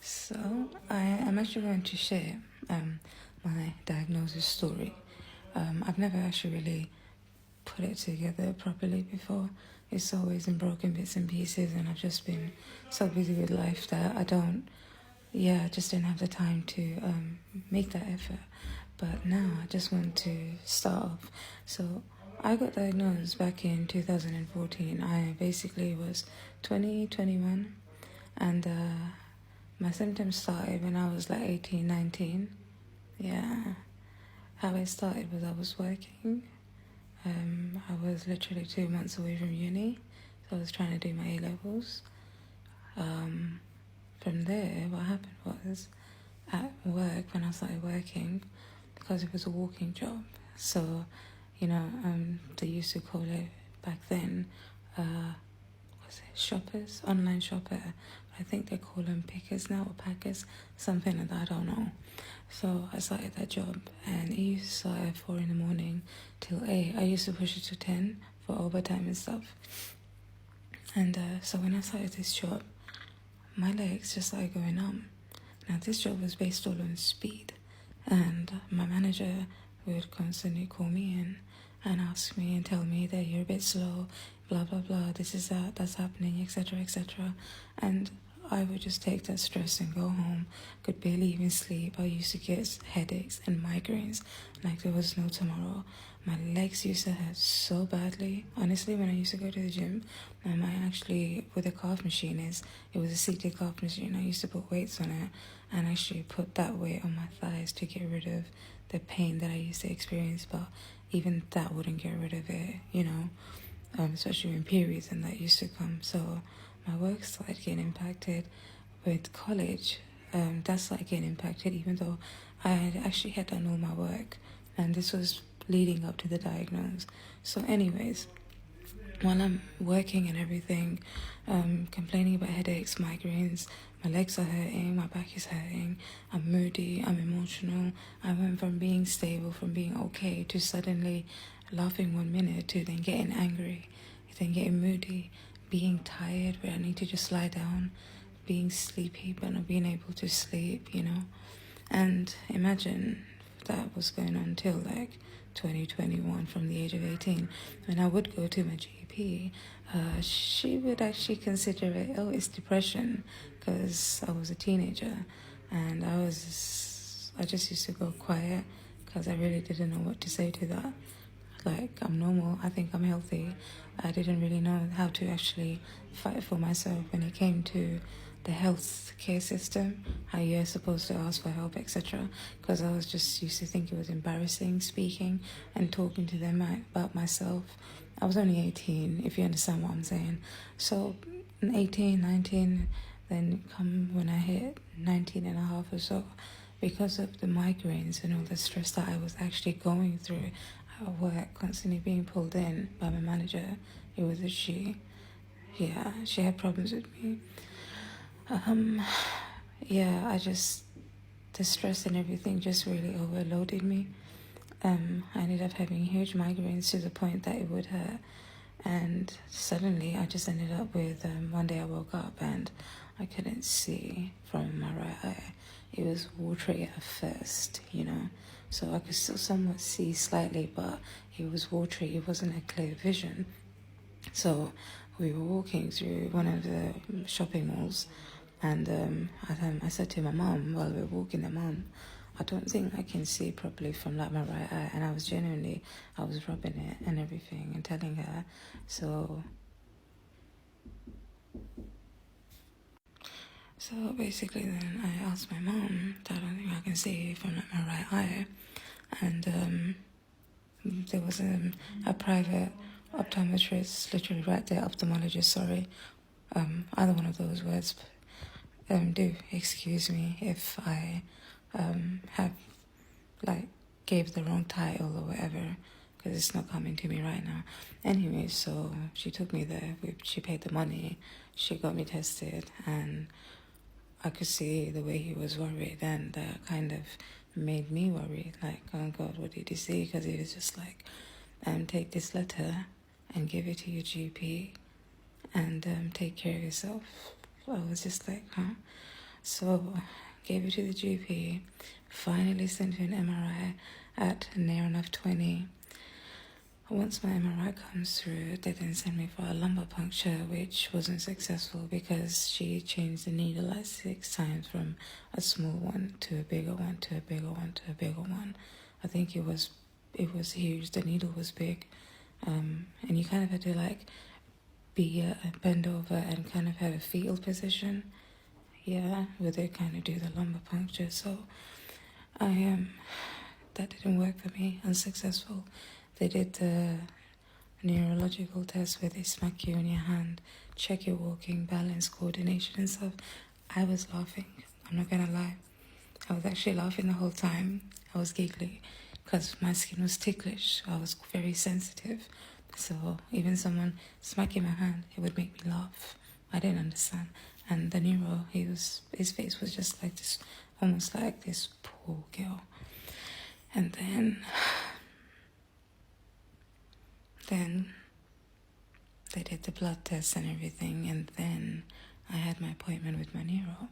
So I am actually going to share my diagnosis story. I've never actually really put it together properly before. It's always in broken bits and pieces, and I've just been so busy with life that I just didn't have the time to make that effort. But now I just want to start off. So I got diagnosed back in 2014. I basically was 21, and my symptoms started when I was like 18, 19. Yeah. How it started was I was working. I was literally 2 months away from uni, so I was trying to do my A levels. From there, what happened was at work when I started working, because it was a walking job. So, they used to call it back then, was it shoppers, online shopper. I think they call them pickers now or packers, something like that. I don't know. So I started that job, and it used to start at 4 in the morning till 8. I used to push it to 10 for overtime and stuff. And so when I started this job, my legs just started going numb. Now this job was based all on speed, and my manager would constantly call me in and ask me and tell me that you're a bit slow, blah blah blah, this is that's happening, etc etc. And I would just take that stress and go home. Could barely even sleep. I used to get headaches and migraines like there was no tomorrow. My legs used to hurt so badly. Honestly, when I used to go to the gym, I actually, with a calf machine, it was a seated calf machine. I used to put weights on it and actually put that weight on my thighs to get rid of the pain that I used to experience. But even that wouldn't get rid of it, especially when periods and that used to come. So my work started getting impacted. With college, that started getting impacted, even though I had actually had done all my work, and this was leading up to the diagnosis. So anyways, while I'm working and everything, complaining about headaches, migraines, my legs are hurting, my back is hurting, I'm moody, I'm emotional. I went from being stable, from being okay, to suddenly laughing 1 minute, to then getting angry, then getting moody, being tired where I need to just lie down, being sleepy but not being able to sleep, And imagine that was going on till like 2021, from the age of 18. When I would go to my GP, she would actually consider it, oh, it's depression, because I was a teenager, and I just used to go quiet because I really didn't know what to say to that. Like, I'm normal, I think I'm healthy. I didn't really know how to actually fight for myself when it came to the health care system, how you're supposed to ask for help, etc. Because I was just used to think it was embarrassing speaking and talking to them about myself. I was only 18, if you understand what I'm saying. So 18, 19, then come when I hit 19 and a half or so, because of the migraines and all the stress that I was actually going through at work, constantly being pulled in by my manager. It was a she. Yeah, she had problems with me. The stress and everything just really overloaded me. I ended up having huge migraines to the point that it would hurt. And suddenly I just ended up with, one day I woke up and I couldn't see from my right eye. It was watery at first, so I could still somewhat see slightly, but it was watery. It wasn't a clear vision. So we were walking through one of the shopping malls, and I said to my mom while we were walking, Mom, I don't think I can see properly from like my right eye. And I was rubbing it and everything and telling her. So basically then I asked my mom that I don't think I can see from like my right eye. And there was a private optometrist, literally right there, ophthalmologist, sorry. Either one of those words. Do excuse me if I have like gave the wrong title or whatever, because it's not coming to me right now. Anyway, so she took me there. She paid the money. She got me tested, and I could see the way he was worried, and that kind of made me worried. Like, oh God, what did he see? Because he was just like, take this letter and give it to your GP and take care of yourself. I was just like, huh? So gave it to the GP, finally sent to an MRI at near enough 20. Once my MRI comes through, they then send me for a lumbar puncture, which wasn't successful because she changed the needle like 6 times from a small one to a bigger one to a bigger one to a bigger one. I think it was huge. The needle was big, and you kind of had to like bend over and kind of have a fetal position. Yeah, where they kind of do the lumbar puncture. So that didn't work for me. Unsuccessful. They did the neurological test where they smack you in your hand, check your walking, balance, coordination and stuff. I was laughing. I'm not gonna lie. I was actually laughing the whole time. I was giggling because my skin was ticklish. I was very sensitive. So even someone smacking my hand, it would make me laugh. I didn't understand. And the neuro, his face was just like this, almost like this poor girl. And then they did the blood tests and everything, and then I had my appointment with my neuro.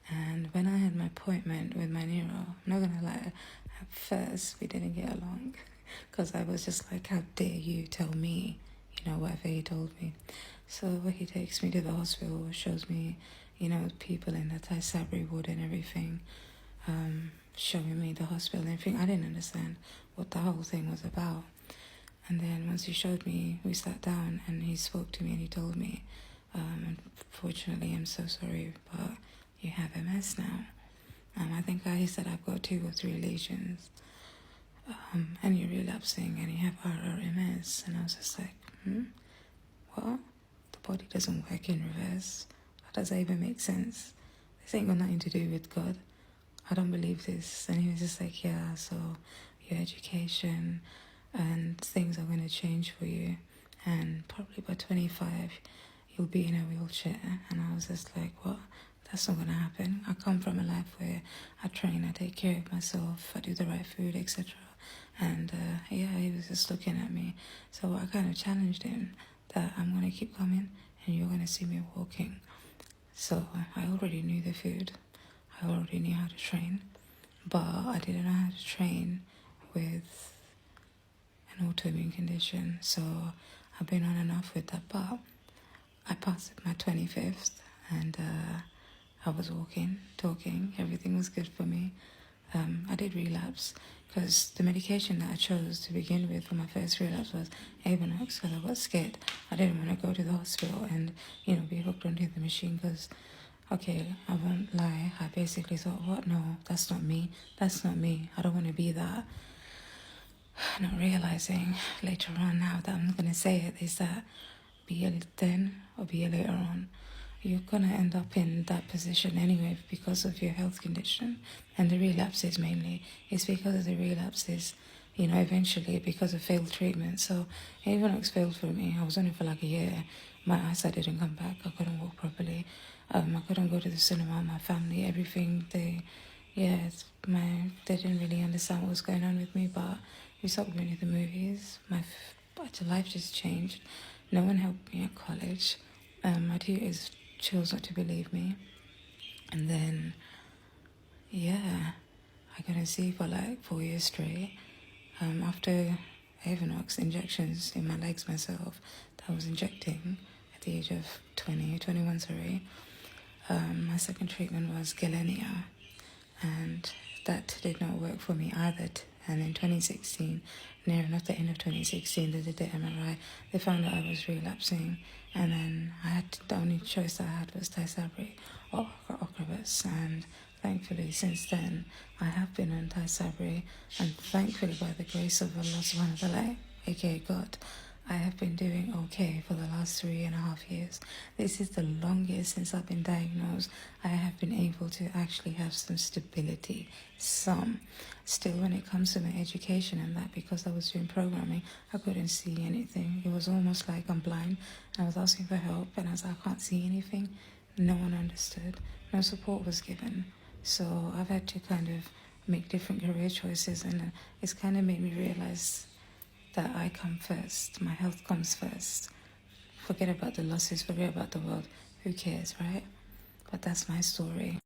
And when I had my appointment with my neuro, I'm not gonna lie, at first we didn't get along because I was just like, how dare you tell me, whatever he told me. So he takes me to the hospital, shows me, people in the Thai Sabri ward and everything, showing me the hospital and everything. I didn't understand what the whole thing was about. And then once he showed me, we sat down and he spoke to me and he told me, unfortunately, I'm so sorry, but you have MS now. I think he said I've got 2 or 3 lesions, and you're relapsing and you have RRMS. And I was just like, what? The body doesn't work in reverse. How does that even make sense? This ain't got nothing to do with God. I don't believe this. And he was just like, yeah, so your education and things are going to change for you, and probably by 25 you'll be in a wheelchair. And I was just like, what? That's not going to happen. I come from a life where I train, I take care of myself, I do the right food, etc. And he was just looking at me. So I kind of challenged him that I'm going to keep coming and you're going to see me walking. So I already knew the food, I already knew how to train, but I didn't know how to train with an autoimmune condition. So I've been on and off with that, but I passed my 25th and I was walking, talking, everything was good for me. I did relapse because the medication that I chose to begin with for my first relapse was Avonox, because I got scared. I didn't want to go to the hospital and, be hooked onto the machine because, okay, I won't lie, I basically thought, what? No, that's not me. That's not me. I don't want to be that. Not realizing later on now that I'm going to say it is that be it then or be it later on, you're going to end up in that position anyway because of your health condition. And the relapses mainly, it's because of the relapses, eventually because of failed treatment. So Avonox failed for me. I was on it for like a year. My eyesight didn't come back. I couldn't walk properly. I couldn't go to the cinema. My family, everything, they didn't really understand what was going on with me, but we stopped going to the movies. My life just changed. No one helped me at college. My tutors chose not to believe me. And then, I couldn't see for like 4 years straight. After Avonox injections in my legs myself, that I was injecting at the age of 21, sorry. My second treatment was Galenia, and that did not work for me either. And in 2016, near enough the end of 2016, they did the MRI. They found out I was relapsing, and then the only choice I had was Thai Sabri or Ocrevus. And thankfully, since then, I have been on Thai Sabri, and thankfully, by the grace of Allah Subhanahu wa Taala, aka God, I have been doing okay for the last 3.5 years. This is the longest since I've been diagnosed. I have been able to actually have some stability, Still, when it comes to my education and that, because I was doing programming, I couldn't see anything. It was almost like I'm blind. I was asking for help and I was like, I can't see anything. No one understood. No support was given. So I've had to kind of make different career choices, and it's kind of made me realize that I come first, my health comes first. Forget about the losses, forget about the world. Who cares, right? But that's my story.